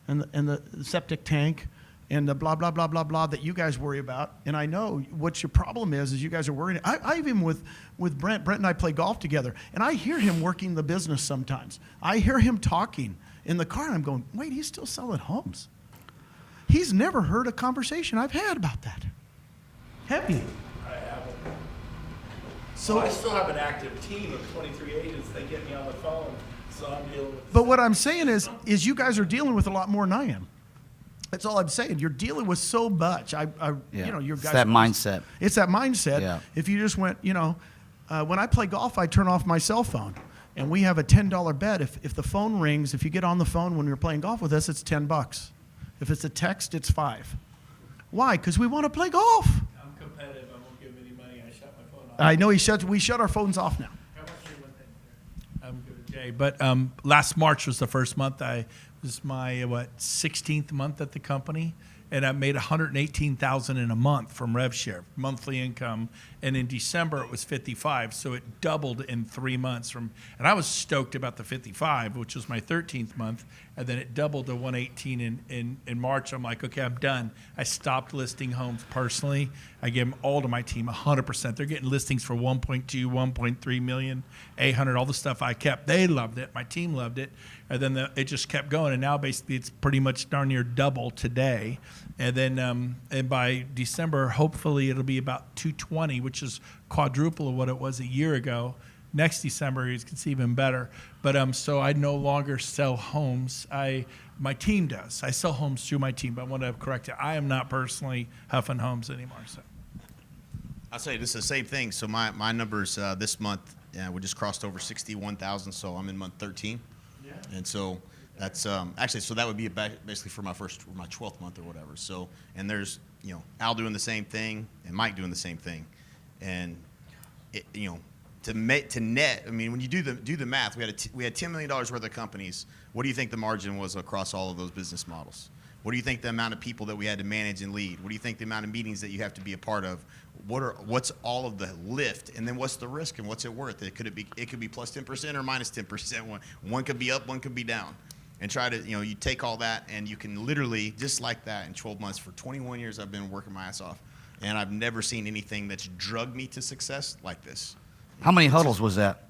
Speaker 3: and the septic tank and the blah blah blah blah blah that you guys worry about. And I know what your problem is you guys are worried. I even with Brent and I play golf together, and I hear him working the business sometimes. I hear him talking in the car, and I'm going, wait, he's still selling homes. He's never heard a conversation I've had about that. Have you?
Speaker 2: I haven't.
Speaker 3: So,
Speaker 2: So I still have an active team of 23 agents. They get me on the phone, so I'm dealing with.
Speaker 3: but what I'm saying is you guys are dealing with a lot more than I am. That's all I'm saying. You're dealing with so much.
Speaker 1: Yeah.
Speaker 3: You know, your
Speaker 1: It's
Speaker 3: guys.
Speaker 1: that mindset.
Speaker 3: It's that mindset.
Speaker 1: Yeah.
Speaker 3: If you just went, you know, when I play golf, I turn off my cell phone, and we have a $10 bet. If the phone rings, if you get on the phone when you're playing golf with us, it's $10. If it's a text, it's $5. Why? Because we want to play golf.
Speaker 2: I'm competitive. I won't give any money. I shut my phone off.
Speaker 3: I know we shut our phones off now.
Speaker 2: How much do you want that? I'm good, Jay. But last March was the first month. This is my 16th month at the company, and I made $118,000 in a month from rev share, monthly income. And in December it was 55, so it doubled in 3 months. And I was stoked about the 55, which was my 13th month, and then it doubled to 118 in March. I'm like, okay, I'm done. I stopped listing homes personally. I gave them all to my team, 100%. They're getting listings for 1.2, 1.3 million, 800, all the stuff I kept. They loved it. My team loved it. And then it just kept going, and now basically it's pretty much darn near double today. And then and by December, hopefully it'll be about 220, which is quadruple of what it was a year ago. Next December, it's even better. But so I no longer sell homes. My team does. I sell homes through my team, but I want to correct it. I am not personally huffing homes anymore. So
Speaker 4: I'll say this is the same thing. So my numbers this month, we just crossed over 61,000. So I'm in month 13. Yeah. And so that's actually, so that would be basically for my 12th month or whatever. So, and there's, you know, Al doing the same thing and Mike doing the same thing. And, you know, to net, I mean, when you do the math, we had $10 million worth of companies. What do you think the margin was across all of those business models? What do you think the amount of people that we had to manage and lead? What do you think the amount of meetings that you have to be a part of? What's all of the lift, and then what's the risk and what's it worth? It could be plus 10% or minus 10%. One could be up, one could be down. And try to, you know, you take all that and you can literally, just like that, in 12 months, for 21 years I've been working my ass off. And I've never seen anything that's drugged me to success like this.
Speaker 1: How many huddles was that?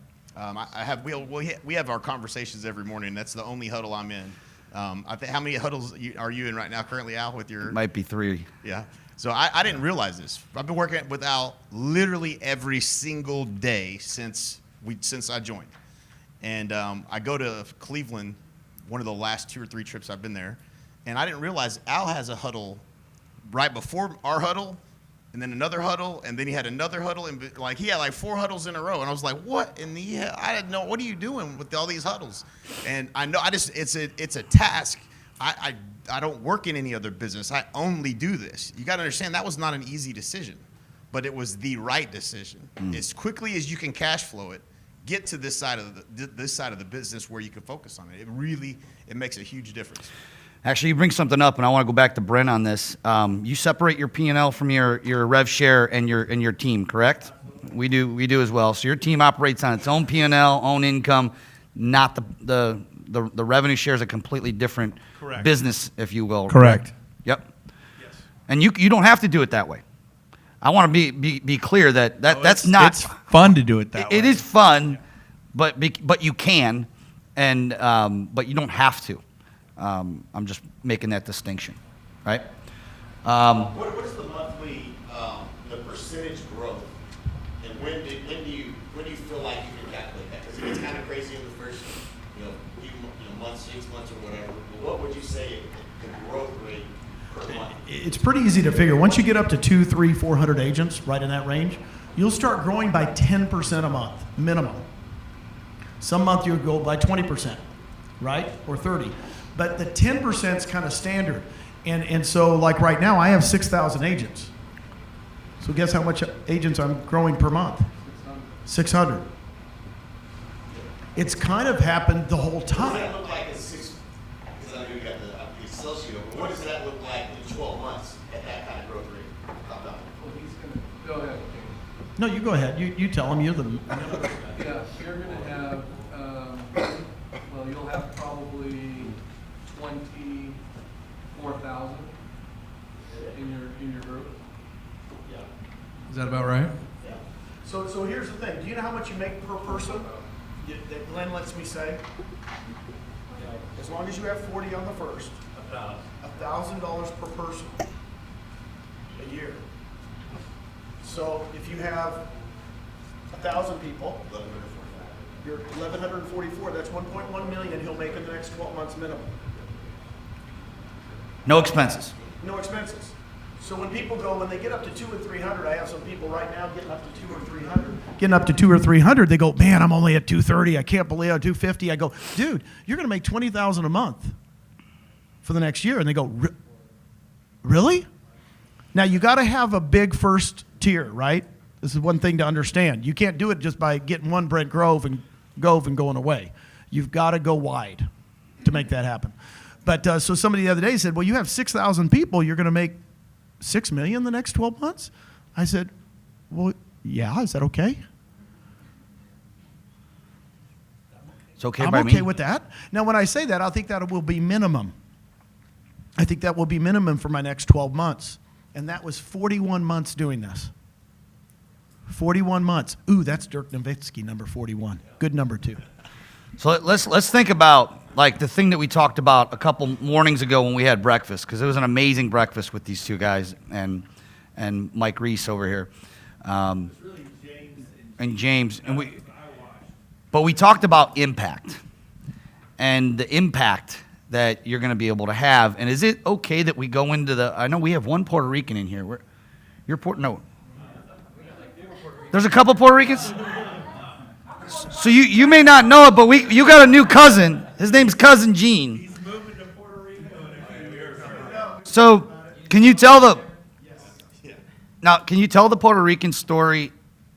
Speaker 4: We have our conversations every morning. That's the only huddle I'm in. How many huddles are you in right now currently, Al, with your?
Speaker 1: Might be 3.
Speaker 4: Yeah. So I didn't realize this. I've been working with Al literally every single day since I joined. And I go to Cleveland, one of the last 2 or 3 trips I've been there, and I didn't realize Al has a huddle right before our huddle, and then another huddle, and then he had another huddle, and he had like 4 huddles in a row, and I was like, what in the hell? I didn't know. What are you doing with all these huddles? And I know it's a task. I don't work in any other business. I only do this. You got to understand that was not an easy decision, but it was the right decision. As quickly as you can cash flow it, get to this side of the business where you can focus on it. It makes a huge difference.
Speaker 1: Actually, you bring something up, and I want to go back to Brent on this. You separate your P&L from your rev share and your team, correct? We do as well. So your team operates on its own P&L, own income, not the revenue share is a completely different business, if you will.
Speaker 2: Correct.
Speaker 1: Yep.
Speaker 2: Yes.
Speaker 1: And you don't have to do it that way. I want to be clear that that's not.
Speaker 2: It's fun to do it that way.
Speaker 1: It is fun, but you can, and but you don't have to. I'm just making that distinction, right?
Speaker 4: What is the monthly, the percentage growth, and when do you feel like you can calculate that? Because it gets kind of crazy in the first, few months, 6 months, or whatever. What would you say the growth rate per month?
Speaker 3: It's pretty easy to figure. Once you get up to 200, 300, 400 agents, right in that range, you'll start growing by 10% a month, minimum. Some month you'll go by 20%, right? Or 30. But the 10% is kind of standard. And so like right now, I have 6,000 agents. So guess how much agents I'm growing per month? 600. It's kind of happened the whole
Speaker 4: What does
Speaker 3: time.
Speaker 4: that look like in because I know you got the Excel sheet open. What does that look like in 12 months at that kind of growth rate?
Speaker 8: Go ahead.
Speaker 3: No, you go ahead. You tell them you're the.
Speaker 8: Yeah, you're gonna have, well, you'll have probably 24,000 in your group.
Speaker 3: Yeah.
Speaker 8: Is that about right?
Speaker 3: Yeah. So here's the thing. Do you know how much you make per person? That Glenn lets me say. As long as you have 40 on the first, $1,000 per person a year. So if you have 1,000 people, you're 1,144. That's 1.1 million he'll make in the next 12 months minimum.
Speaker 1: No expenses.
Speaker 3: No expenses. So when people go, when they get up to 200 or 300, I have some people right now getting up to 200 or 300. Getting up to 200 or 300, they go, man, I'm only at 230. I can't believe I'm 250. I go, dude, you're going to make 20,000 a month for the next year. And they go, really? Now you got to have a big first tier, right? This is one thing to understand. You can't do it just by getting one Brent Grove and going away. You've got to go wide to make that happen. But so somebody the other day said, well, you have 6,000 people. You're going to make $6 million the next 12 months? I said, well, yeah, is that okay?
Speaker 1: It's okay
Speaker 3: I'm
Speaker 1: by me.
Speaker 3: okay with that. Now, when I say that, I think that will be minimum. I think that will be minimum for my next 12 months. And that was 41 months doing this. 41 months. Ooh, that's Dirk Nowitzki, number 41. Good number, too.
Speaker 1: So let's think about like the thing that we talked about a couple mornings ago when we had breakfast, because it was an amazing breakfast with these two guys and Mike Reese over here, and James, and we talked about impact and the impact that you're going to be able to have. And is it okay that we go into the? I know we have one Puerto Rican in here. No. There's a couple Puerto Ricans. So you may not know it, but you got a new cousin. His name's Cousin Gene. He's moving to Puerto Rico in a few years. So can you tell the Puerto Rican story,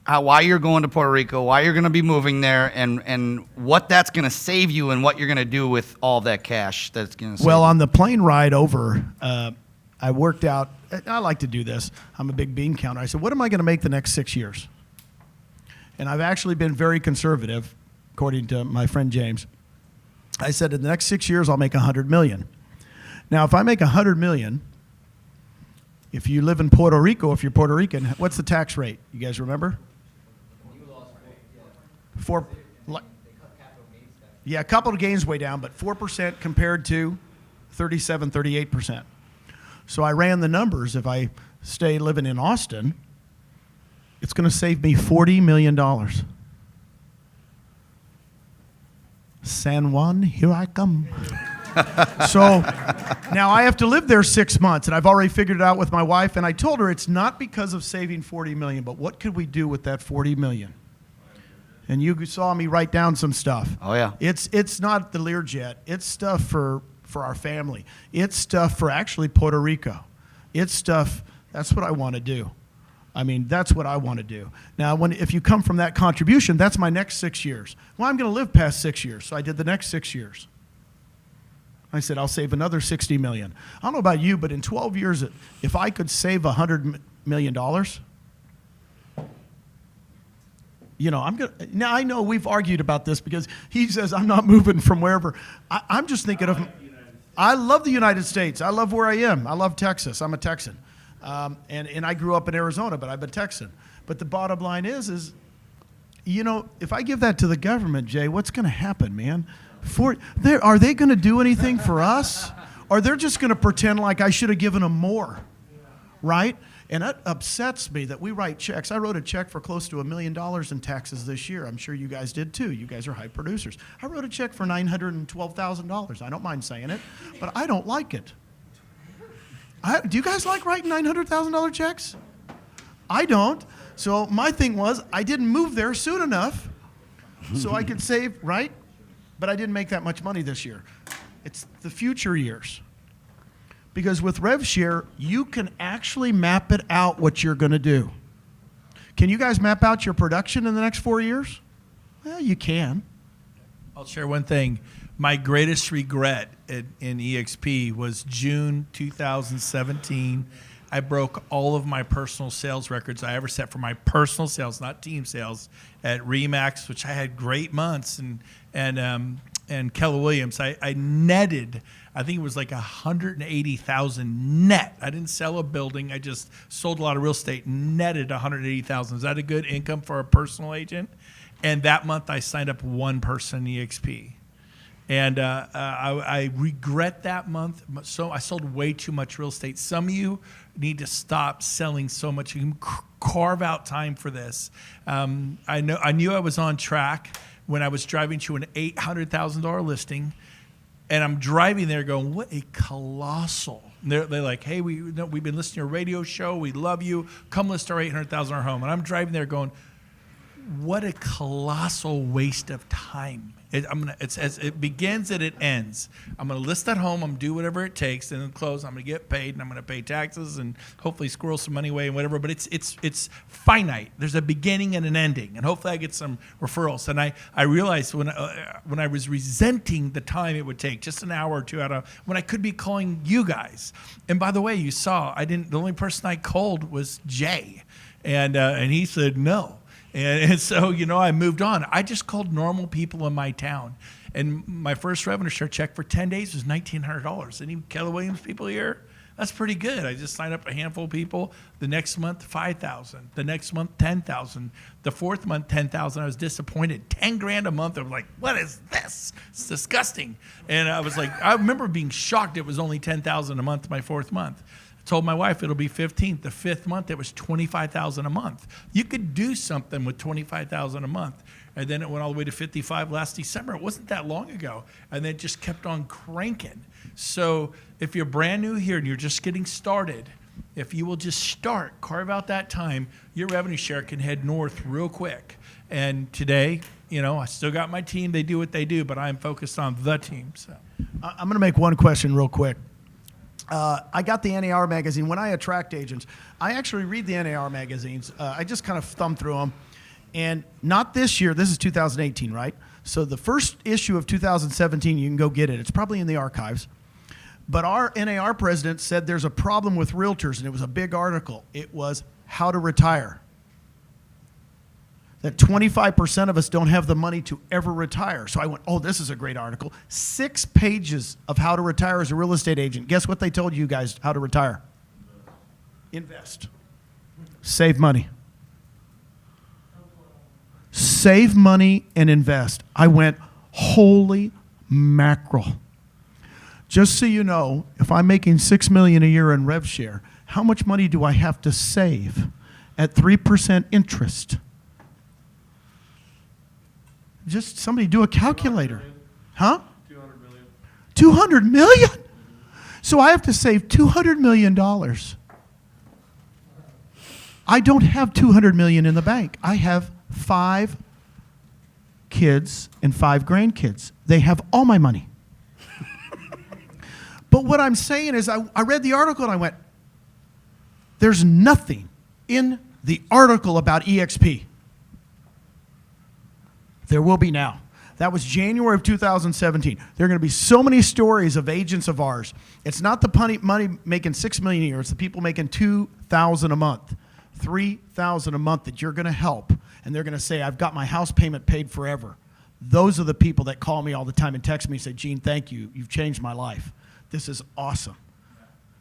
Speaker 1: why you're going to Puerto Rico, why you're going to be moving there, and what that's going to save you and what you're going to do with all that cash that's going to save
Speaker 3: Well,
Speaker 1: you?
Speaker 3: on the plane ride over, I worked out. I like to do this. I'm a big bean counter. I said, what am I going to make the next 6 years? And I've actually been very conservative, according to my friend James. I said, in the next 6 years, I'll make $100 million. Now, if I make $100 million, if you live in Puerto Rico, if you're Puerto Rican, what's the tax rate? You guys remember? Yeah, capital gains way down, but 4% compared to 37, 38%. So I ran the numbers. If I stay living in Austin, it's going to save me $40 million. San Juan, here I come. So now I have to live there 6 months, and I've already figured it out with my wife, and I told her it's not because of saving $40 million, but what could we do with that $40 million? And you saw me write down some stuff.
Speaker 1: Oh, yeah.
Speaker 3: It's not the Learjet. It's stuff for our family. It's stuff for actually Puerto Rico. It's stuff, that's what I want to do. I mean, that's what I want to do. Now, if you come from that contribution, that's my next 6 years. Well, I'm going to live past 6 years, so I did the next 6 years. I said, I'll save another $60 million. I don't know about you, but in 12 years, if I could save $100 million, I'm going to, now I know we've argued about this because he says I'm not moving from wherever. I'm just thinking of, I love the United States. I love where I am. I love Texas. I'm a Texan. And I grew up in Arizona, but I'm a Texan. But the bottom line is, you know, if I give that to the government, Jay, what's going to happen, man? Are they going to do anything for us? Or they're just going to pretend like I should have given them more, right? And that upsets me that we write checks. I wrote a check for close to $1 million in taxes this year. I'm sure you guys did too. You guys are high producers. I wrote a check for $912,000. I don't mind saying it, but I don't like it. Do you guys like writing $900,000 checks? I don't. So my thing was I didn't move there soon enough so I could save, right? But I didn't make that much money this year. It's the future years. Because with RevShare, you can actually map it out what you're going to do. Can you guys map out your production in the next 4 years? Well, you can.
Speaker 2: I'll share one thing. My greatest regret in eXp was June 2017. I broke all of my personal sales records I ever set for my personal sales, not team sales, at Remax, which I had great months, and Keller Williams. I netted, I think it was like 180,000 net. I didn't sell a building. I just sold a lot of real estate, netted 180,000. Is that a good income for a personal agent? And that month I signed up one person in eXp. And I regret that month. So I sold way too much real estate. Some of you need to stop selling so much. You can carve out time for this. I knew I was on track when I was driving to an $800,000 listing, and I'm driving there going, what a colossal. They're like, hey, we've been listening to your radio show. We love you. Come list our $800,000 home. And I'm driving there going, what a colossal waste of time. It begins and it ends. I'm going to list that home. I'm going to do whatever it takes, and then close. I'm going to get paid, and I'm going to pay taxes, and hopefully squirrel some money away and whatever. But it's finite. There's a beginning and an ending, and hopefully I get some referrals. And I realized when I was resenting the time it would take, just an hour or two out of when I could be calling you guys. And by the way, you saw the only person I called was Jay, and he said no. And so, I moved on. I just called normal people in my town. And my first revenue share check for 10 days was $1,900. Any Keller Williams people here? That's pretty good. I just signed up a handful of people. The next month, 5,000. The next month, 10,000. The fourth month, 10,000. I was disappointed. 10 grand a month. I was like, what is this? It's disgusting. And I was like, I remember being shocked it was only 10,000 a month my fourth month. Told my wife it'll be 15th. The fifth month, it was $25,000 a month. You could do something with $25,000 a month. And then it went all the way to 55 last December. It wasn't that long ago. And then it just kept on cranking. So if you're brand new here and you're just getting started, if you will just start, carve out that time, your revenue share can head north real quick. And today, I still got my team. They do what they do, but I'm focused on the team. So
Speaker 3: I'm going to make one question real quick. I got the NAR magazine. When I attract agents, I actually read the NAR magazines. I just kind of thumb through them. And not this year. This is 2018, right? So the first issue of 2017, you can go get it. It's probably in the archives. But our NAR president said there's a problem with realtors, and it was a big article. It was how to retire. That 25% of us don't have the money to ever retire. So I went, oh, this is a great article. 6 pages of how to retire as a real estate agent. Guess what they told you guys how to retire? Invest. Save money. Save money and invest. I went, holy mackerel. Just so you know, if I'm making $6 million a year in RevShare, how much money do I have to save at 3% interest? Just somebody do a calculator. Huh?
Speaker 8: 200 million.
Speaker 3: 200 million? So I have to save $200 million. I don't have 200 million in the bank. I have 5 kids and 5 grandkids. They have all my money. But what I'm saying is I read the article and I went, there's nothing in the article about eXp. There will be now. That was January of 2017. There are going to be so many stories of agents of ours. It's not the money making $6 million a year. It's the people making $2,000 a month, $3,000 a month that you're going to help. And they're going to say, I've got my house payment paid forever. Those are the people that call me all the time and text me and say, Gene, thank you. You've changed my life. This is awesome.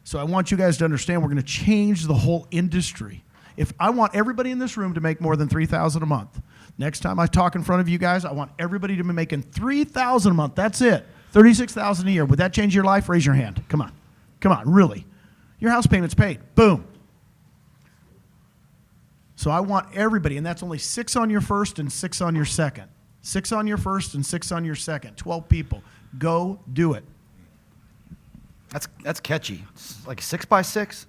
Speaker 3: So I want you guys to understand we're going to change the whole industry. If I want everybody in this room to make more than $3,000 a month. Next time I talk in front of you guys, I want everybody to be making $3,000 a month. That's it. $36,000 a year. Would that change your life? Raise your hand. Come on. Come on, really. Your house payment's paid. Boom. So I want everybody, and that's only 6 on your first and 6 on your second. 6 on your first and 6 on your second. 12 people. Go do it.
Speaker 1: That's catchy. It's like 6 by 6.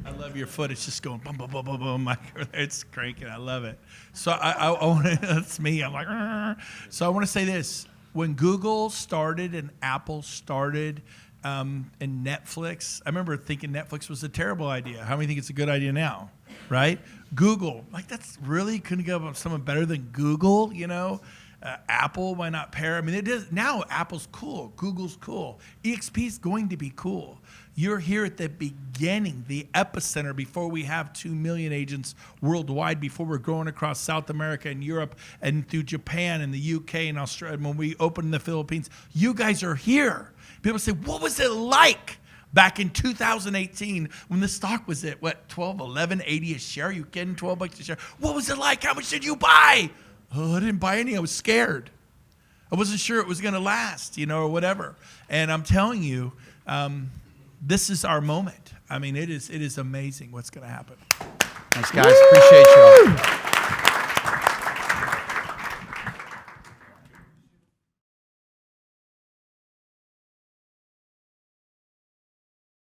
Speaker 2: I love your foot. It's just going boom, boom, boom, boom, boom. It's cranking. I love it. So I want to, that's me. I'm like, "Arr." So I want to say this. When Google started and Apple started and Netflix, I remember thinking Netflix was a terrible idea. How many think it's a good idea now, right? Google, like that's really couldn't go up someone better than Google, you know? Apple, why not pair? I mean, it is now. Apple's cool. Google's cool. eXp is going to be cool. You're here at the beginning, the epicenter, before we have 2 million agents worldwide, before we're growing across South America and Europe and through Japan and the UK and Australia. When we open in the Philippines, you guys are here. People say, what was it like back in 2018 when the stock was at, what, 12, 11, 80 a share? You getting $12 a share? What was it like? How much did you buy? Oh, I didn't buy any. I was scared. I wasn't sure it was going to last, you know, or whatever. And I'm telling you, this is our moment. I mean, it is amazing what's going to happen.
Speaker 1: Thanks, guys. Appreciate y'all.